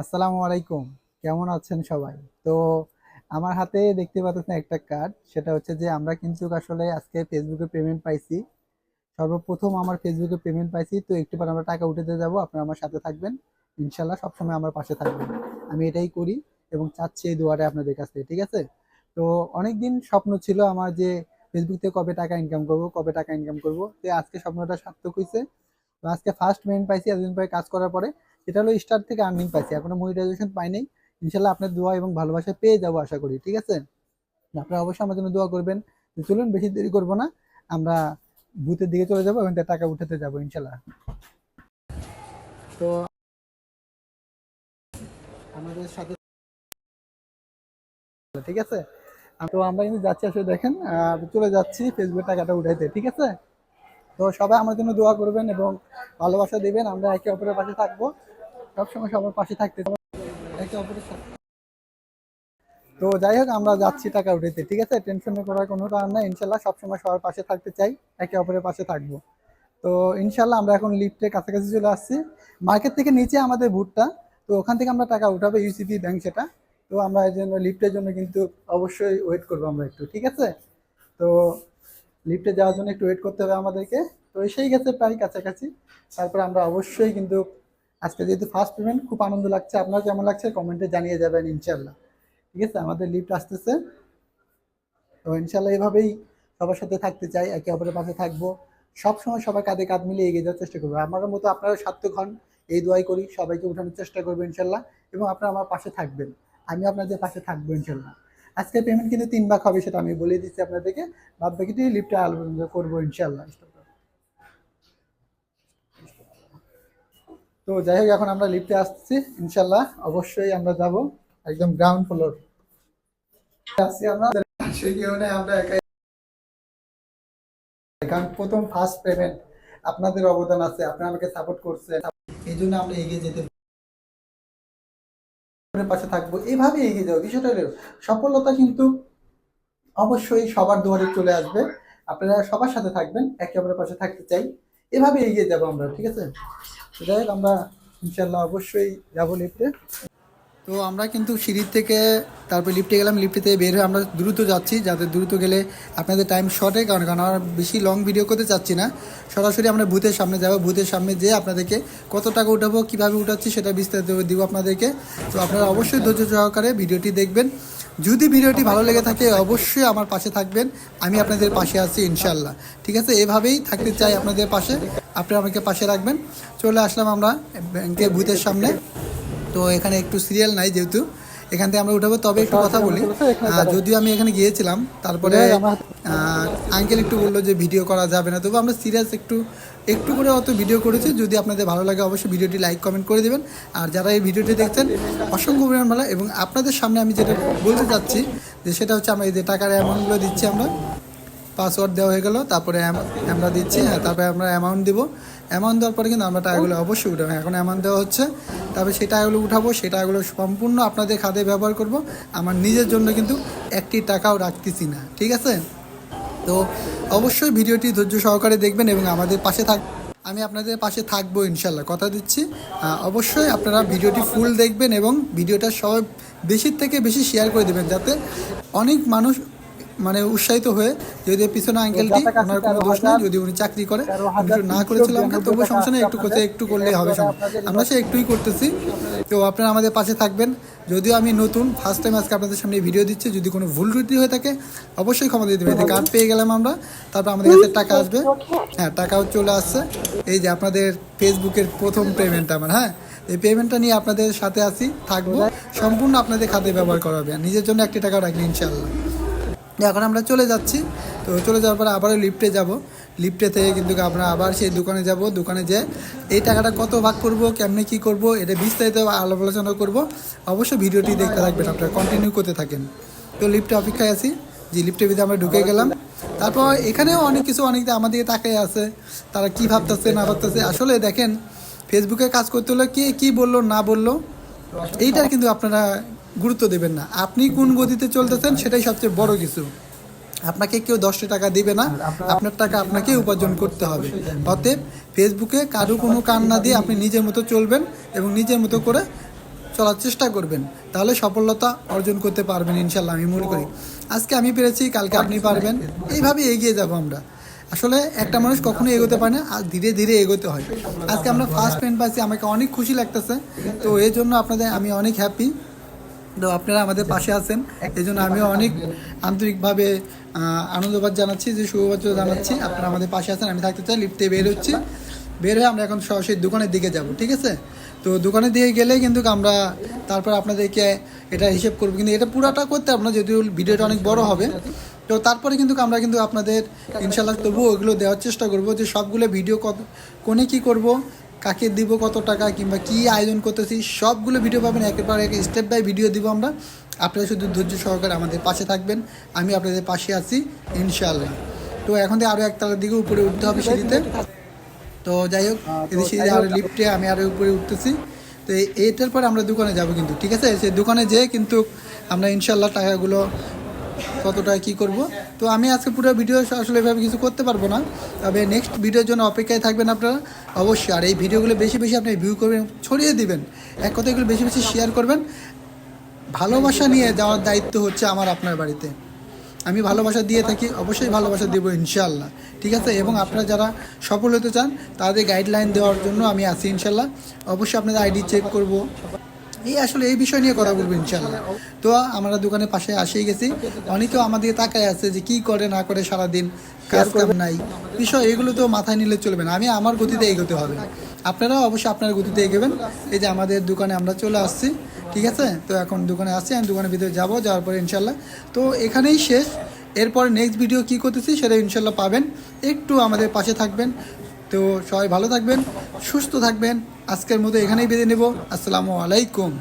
আসসালামু আলাইকুম। কেমন আছেন সবাই? তো আমার হাতে দেখতে পাচ্ছেন একটা কার্ড। সেটা হচ্ছে যে আমরা কিন্তু আসলে আজকে ফেসবুকে পেমেন্ট পাইছি। সর্বপ্রথম আমার ফেসবুকে পেমেন্ট পাইছি। তো একটু পর আমরা টাকা উঠাতে যাব। আপনারা আমার সাথে থাকবেন। ইনশাআল্লাহ সবসময় আমার পাশে থাকবেন। আমি এটাই করি এবং চাচ্ছি এই দোয়াটা আপনাদের কাছ থেকে। ঠিক আছে? তো অনেকদিন স্বপ্ন ছিল আমার যে ফেসবুক থেকে কবে টাকা ইনকাম করব, কবে টাকা ইনকাম করব। তো আজকে স্বপ্নটা সার্থক হইছে। তো আজকে ফার্স্ট পেমেন্ট পাইছি এতদিন পরে কাজ করার পরে। এটা হলো স্টার্ট থেকে আর্নিং পাইছি, এখনো মনিটাইজেশন পাই নাই। ইনশাল্লাহ আপনার দোয়া এবং ভালোবাসা পেয়ে যাবো আশা করি। ঠিক আছে? আপনারা অবশ্যই আমার জন্য দোয়া করবেন। তো চলুন বেশি দেরি করবো না, আমরা বুথের দিকে চলে যাবো এবং টাকা উঠাতে যাবো ইনশাল্লাহ। তো আমাদের সাথে ঠিক আছে। তো আমরা কিন্তু যাচ্ছি, আসলে দেখেন চলে যাচ্ছি ফেসবুকে টাকাটা উঠাইতে। ঠিক আছে? তো সবাই আমার জন্য দোয়া করবেন এবং ভালোবাসা দিবেন। আমরা একে অপরের পাশে থাকবো, সবসময় সবার পাশে থাকতে একে অপরের সাথে। তো যাই হোক, আমরা যাচ্ছি টাকা উঠাইতে। ঠিক আছে? টেনশন করার কোনো কারণ নাই। ইনশাল্লাহ সবসময় সবার পাশে থাকতে চাই, একে অপরের পাশে থাকবো। তো ইনশাল্লাহ আমরা এখন লিফটের কাছাকাছি চলে আসছি। মার্কেট থেকে নিচে আমাদের ভুটটা। তো ওখান থেকে আমরা টাকা উঠাবো, ইউসিবি ব্যাংক সেটা। তো আমরা এই জন্য লিফটের জন্য কিন্তু অবশ্যই ওয়েট করবো আমরা একটু। ঠিক আছে? তো লিফটে যাওয়ার জন্য একটু ওয়েট করতে হবে আমাদেরকে। তো এসেই গেছে প্রায় কাছাকাছি। তারপরে আমরা অবশ্যই কিন্তু আজকে যেহেতু ফার্স্ট পেমেন্ট, খুব আনন্দ লাগছে। আপনার কেমন লাগছে কমেন্টে জানিয়ে যাবেন ইনশাল্লাহ। ঠিক আছে? আমাদের লিফট আসতেছে। তো ইনশাল্লাহ এভাবেই সবার সাথে থাকতে চাই, একে অপরের পাশে থাকবো। সবসময় সবার কাঁধে কাঁধ মিলিয়ে এগিয়ে যাওয়ার চেষ্টা করবো। আমার মতো আপনারা সার্থক হন, এই দোয়াই করি। সবাইকে উঠানোর চেষ্টা করবো ইনশাল্লাহ, এবং আপনারা আমার পাশে থাকবেন। আমি আপনাদের পাশে থাকবো ইনশাল্লাহ। আজকে পেমেন্ট কিন্তু 3 ভাগ হবে, সেটা আমি বলে দিচ্ছি আপনাদেরকে। বাদ বাকিটি লিফটে আলোচনা করবো ইনশাল্লাহ। তো যাই হোক, এখন আমরা লিফটে আসছি ইনশাল্লাহ। অবশ্যই আমরা যাব একদম গ্রাউন্ড ফ্লোর আসছি আমরা। সেই কারণে আমরা একাই, কারণ প্রথম ফার্স্ট পেমেন্ট, আপনাদের অবদান আছে, আপনারা আমাকে সাপোর্ট করছেন, এই জন্য আমরা এগিয়ে যেতে পাশে থাকবো, এইভাবে এগিয়ে যাবো। বিষয়টা হলো সফলতা কিন্তু অবশ্যই সবার দুয়ারে চলে আসবে। আপনারা সবার সাথে থাকবেন, একে অপরের পাশে থাকতে চাই, এভাবে এগিয়ে যাবো আমরা। ঠিক আছে? যাই হোক, আমরা ইনশাল্লাহ অবশ্যই যাবো লিফটে। তো আমরা কিন্তু সিঁড়ির থেকে তারপর লিফটে গেলাম। লিফটে থেকে বের হয়ে আমরা দ্রুত যাচ্ছি, যাতে দ্রুত গেলে আপনাদের টাইম শর্টে, কারণ কারণ আমরা বেশি লং ভিডিও করতে চাচ্ছি না। সরাসরি আমরা বুথের সামনে যাব। বুথের সামনে যেয়ে আপনাদেরকে কত টাকা উঠাবো, কীভাবে উঠাচ্ছি সেটা বিস্তারিত দিব আপনাদেরকে। তো আপনারা অবশ্যই ধৈর্য সহকারে ভিডিওটি দেখবেন। যদি ভিডিওটি ভালো লেগে থাকে অবশ্যই আমার পাশে থাকবেন। আমি আপনাদের পাশে আছি ইনশাল্লাহ। ঠিক আছে? এভাবেই থাকতে চাই আপনাদের পাশে, আপনারা আমাকে পাশে রাখবেন। চলে আসলাম আমরা ব্যাংকের বুথের সামনে। তো এখানে একটু সিরিয়াল নাই যেহেতু, এখান থেকে আমরা উঠাবো। তবে একটু কথা বলি, যদিও আমি এখানে গিয়েছিলাম, তারপরে আঙ্কেল একটু বললো যে ভিডিও করা যাবে না। তবু আমরা সিরিয়াস একটু একটু করে অত ভিডিও করেছি। যদি আপনাদের ভালো লাগে অবশ্যই ভিডিওটি লাইক কমেন্ট করে দেবেন। আর যারা এই ভিডিওটি দেখছেন অসংখ্য পরিমাণ ভালো। এবং আপনাদের সামনে আমি যেটা বলতে চাচ্ছি যে সেটা হচ্ছে, আমরা এই যে টাকার অ্যামাউন্টগুলো দিচ্ছি, আমরা পাসওয়ার্ড দেওয়া হয়ে গেল, তারপরে আমরা দিচ্ছি। হ্যাঁ, তারপরে আমরা অ্যামাউন্ট দিব। অ্যামাউন্ট দেওয়ার পরে কিন্তু আমরা টাকাগুলো অবশ্যই উঠাবো। এখন অ্যামাউন্ট দেওয়া হচ্ছে, তারপরে সেই টাকাগুলো উঠাবো। সেই টাকাগুলো সম্পূর্ণ আপনাদের খাতে ব্যবহার করব। আমার নিজের জন্য কিন্তু একটি টাকাও রাখতেছি না। ঠিক আছে? তো অবশ্যই ভিডিওটি ধৈর্য সহকারে দেখবেন এবং আমাদের পাশে আমি আপনাদের পাশে থাকবো ইনশাল্লাহ, কথা দিচ্ছি। অবশ্যই আপনারা ভিডিওটি ফুল দেখবেন এবং ভিডিওটা সবাই বেশির থেকে বেশি শেয়ার করে দেবেন, যাতে অনেক মানুষ মানে উৎসাহিত হয়ে, যদি পিছনে আঙ্কেলটি, ওনার কোনো দোষ নেই, যদি উনি চাকরি করে, কিছু না করেছিল আমাকে, তবুও সমস্যা নেই, একটু কোথায় একটু করলেই হবে। আমরা সে একটুই করতেছি। তো আপনারা আমাদের পাশে থাকবেন। যদিও আমি নতুন, ফার্স্ট টাইম আজকে আপনাদের সামনে ভিডিও দিচ্ছি, যদি কোনো ভুল ত্রুটি হয়ে থাকে অবশ্যই ক্ষমা দিয়ে দেবেন। কার্ড পেয়ে গেলাম আমরা, তারপর আমাদের কাছে টাকা আসবে। হ্যাঁ, টাকাও চলে আসছে। এই যে আপনাদের ফেসবুকের প্রথম পেমেন্ট আমার। হ্যাঁ, এই পেমেন্টটা নিয়ে আপনাদের সাথে আছি, থাকবো, সম্পূর্ণ আপনাদের খাতে ব্যবহার করা হবে। নিজের জন্য একটি টাকাও রাখি ইনশাল্লাহ। এখন আমরা চলে যাচ্ছি। তো চলে যাওয়ার পরে আবারও লিফটে যাব। লিফটে থেকে কিন্তু আমরা আবার সেই দোকানে যাব। দোকানে যেয়ে এই টাকাটা কত ভাগ করব, কেমনে কী করব, এটা বিস্তারিত আলোচনা করব। অবশ্যই ভিডিওটি দেখতে থাকবেন, আপনারা কন্টিনিউ করতে থাকেন। তো লিফটে অপেক্ষায় আছি, যে লিফটের ভিতরে আমরা ঢুকে গেলাম। তারপর এখানেও অনেক কিছু, অনেকে আমাদের তাকাই আছে, তারা কি ভাবতেছে না ভাবতেছে। আসলে দেখেন, ফেসবুকে কাজ করতে হলে কে কী বললো না বললো এইটার কিন্তু আপনারা গুরুত্ব দেবেন না। আপনি কোন গতিতে চলতেছেন সেটাই সবচেয়ে বড় কিছু। আপনাকে কেউ 10টা টাকা দিবে না, আপনার টাকা আপনাকেই উপার্জন করতে হবে। অতএব ফেসবুকে কারো কোনো কান না দিয়ে আপনি নিজের মতো চলবেন এবং নিজের মতো করে চলার চেষ্টা করবেন, তাহলে সফলতা অর্জন করতে পারবেন ইনশাল্লাহ। আমি মনে করি আজকে আমি পেরেছি, কালকে আপনি পারবেন, এইভাবে এগিয়ে যাব আমরা। আসলে একটা মানুষ কখনো এগোতে পারে না, আর ধীরে ধীরে এগোতে হয়। আজকে আমরা ফার্স্ট পেমেন্ট পাইছি, আমাকে অনেক খুশি লাগতেছে। তো এই জন্য আপনাদের আমি অনেক হ্যাপি। তো আপনারা আমাদের পাশে আছেন, এই জন্য আমিও অনেক আন্তরিকভাবে আনন্দবাদ জানাচ্ছি, যে শুভবাচ্য জানাচ্ছি। আপনারা আমাদের পাশে আছেন, আমি থাকতে চাই। লিফটে বের হচ্ছি, বের হয়ে আমরা এখন সরাসরি দোকানের দিকে যাব, ঠিক আছে? তো দোকানের দিকে গেলে কিন্তু আমরা তারপর আপনাদেরকে এটা হিসেব করবো, কিন্তু এটা পুরাটা করতে পারবো না, যদিও ভিডিওটা অনেক বড় হবে। তো তারপরে কিন্তু আমরা কিন্তু আপনাদের ইনশাল্লাহ তবুও ওগুলো দেওয়ার চেষ্টা করব, যে সবগুলো ভিডিও কত কোনে কী করব, কাকে দিব, কত টাকা, কিংবা কী আয়োজন করতেছি, সবগুলো ভিডিও পাবেন। একের পর এক স্টেপ বাই ভিডিও দিব আমরা। আপনারা শুধু ধৈর্য সহকারে আমাদের পাশে থাকবেন, আমি আপনাদের পাশে আছি ইনশাআল্লাহ। তো এখন থেকে আরও একতলার দিকে উপরে উঠতে হবে সিঁড়িতে। তো যাই হোক, এই সিঁড়ি আরও লিফটে আমি আরও উপরে উঠতেছি। তো এইটার পরে আমরা দোকানে যাব কিন্তু, ঠিক আছে? সেই দোকানে যেয়ে কিন্তু আমরা ইনশাআল্লাহ টাকাগুলো কত টাকা কী করবো। তো আমি আজকে পুরো ভিডিও আসলে এভাবে কিছু করতে পারবো না, তবে নেক্সট ভিডিওর জন্য অপেক্ষায় থাকবেন আপনারা অবশ্যই। আর এই ভিডিওগুলো বেশি বেশি আপনি ভিউ করবেন, ছড়িয়ে দিবেন, এক কথা এগুলো বেশি বেশি শেয়ার করবেন। ভালোবাসা নিয়ে যাওয়ার দায়িত্ব হচ্ছে আমার আপনার বাড়িতে। আমি ভালোবাসা দিয়ে থাকি, অবশ্যই ভালোবাসা দেবো ইনশাআল্লাহ, ঠিক আছে? এবং আপনারা যারা সফল হতে চান তাদের গাইডলাইন দেওয়ার জন্য আমি আছি ইনশাআল্লাহ। অবশ্যই আপনাদের আইডি চেক করব, আসলে এই বিষয় নিয়ে কথা বলবো ইনশাআল্লাহ। তো আমরা দোকানের পাশে আসেই গেছি। অনেকেও আমাদের তাকায় আছে যে কি করে না করে, সারাদিন কাজ কাম নাই, বিষয় এগুলো তো মাথায় নিলে চলবে না। আমি আমার গতিতে এগোতে হবে, আপনারাও অবশ্যই আপনার গতিতে এগোবেন। এই যে আমাদের দোকানে আমরা চলে আসছি, ঠিক আছে? তো এখন দোকানে আসছি, আমি দোকানের ভিতরে যাওয়ার পরে ইনশাআল্লাহ তো এখানেই শেষ। এরপরে নেক্সট ভিডিও কী করতেছি সেটা ইনশাআল্লাহ পাবেন, একটু আমাদের পাশে থাকবেন। তো সবাই ভালো থাকবেন, সুস্থ থাকবেন। আজকের মতো এখানেই বেঁধে নেব। আসসালামু আলাইকুম।